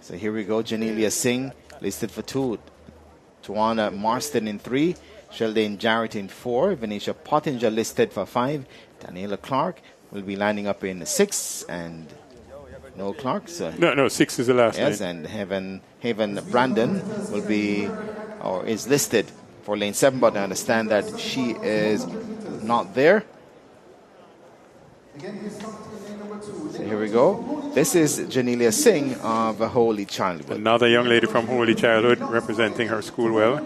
So here we go. Janelia Singh listed for 2. Tawana Marston in 3. Sheldane Jarrett in 4. Venetia Pottinger listed for 5. Daniela Clark will be lining up in 6. And no Clark. So no, 6 is the last name. Yes, and Haven Brandon will be, or is listed for lane 7, but I understand that she is not there. So here we go. This is Janelia Singh of Holy Childhood. Another young lady from Holy Childhood representing her school well.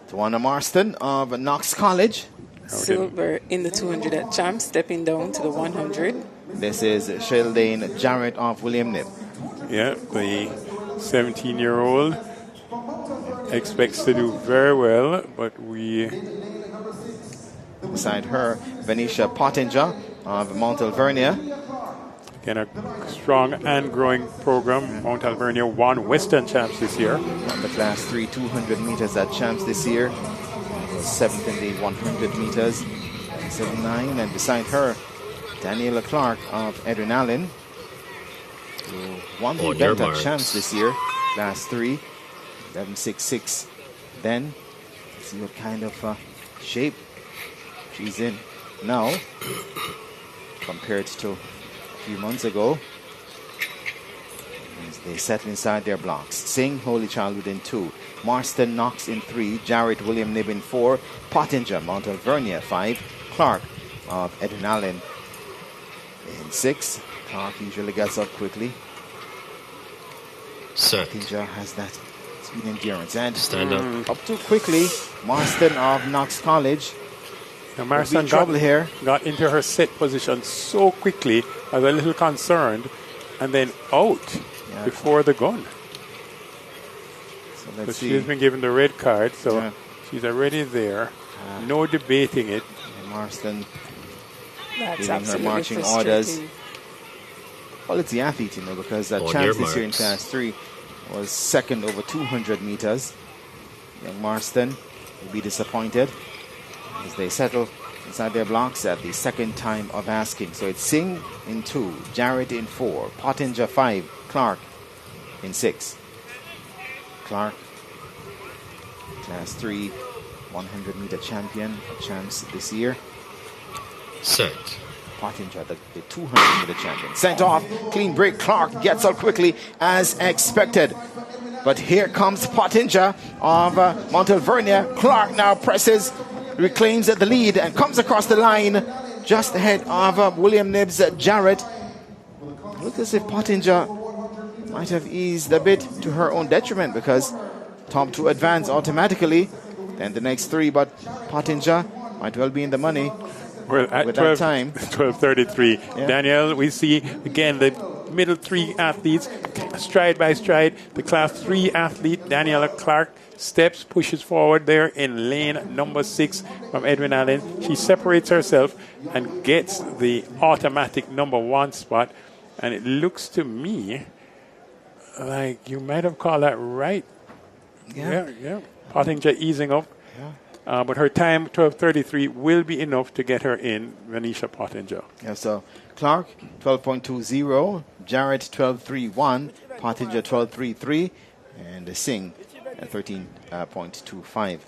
Tawana Marston of Knox College. Silver in the 200 at Champs, stepping down to the 100. This is Sheldane Jarrett of William Knibb. Yeah, the 17-year-old expects to do very well, but we... Beside her, Venetia Pottinger of Mount Alvernia. Again, a strong and growing program. Mount Alvernia won Western Champs this year. On the Class 3 200 meters at Champs this year. Was 7th in the 100 meters. 7.9. And beside her, Daniela Clark of Edwin Allen, who won the event at Champs this year. Class 3. 11.66. Then, see what kind of shape she's in now compared to a few months ago as they settle inside their blocks. Singh, Holy Childhood in 2. Marston Knox in 3. Jarrett William Knibb in 4. Pottinger, Mount Alvernia 5. Clark of Edwin Allen in 6. Clark usually gets up quickly. Pottinger has that speed endurance. And stand up too quickly. Marston of Knox College. Now Marston got into her set position so quickly, I was a little concerned, and then out before the gun. So let's see. She's been given the red card, so she's already there. No debating it. And Marston That's giving her marching orders. Well, it's the athlete, because Champs this year in Class 3 was 2nd over 200 meters. Young Marston will be disappointed as they settle inside their blocks at the second time of asking. So it's Singh in 2, Jarrett in 4, Pottinger 5, Clark in 6. Clark, Class 3 100-meter champion at Champs this year. Set. Pottinger, the 200-meter champion. Sent off, clean break. Clark gets out quickly as expected. But here comes Pottinger of Mount Alvernia. Clark now presses, reclaims the lead and comes across the line just ahead of William Knibb's Jarrett. Looks as if Pottinger might have eased a bit to her own detriment, because top 2 advance automatically, then the next 3, but Pottinger might well be in the money. Well, at with that time. 12:33. Yeah. Danielle, we see again the middle 3 athletes, stride by stride. The Class 3 athlete, Daniela Clark, steps, pushes forward there in lane number 6 from Edwin Allen. She separates herself and gets the automatic number 1 spot. And it looks to me like you might have called that right. Yeah. Pottinger easing up. Yeah. But her time, 12:33, will be enough to get her in, Venetia Pottinger. Yeah, so Clark, 12.20, Jarrett, 12.31, Pottinger, 12.33, and Singh, 13.25.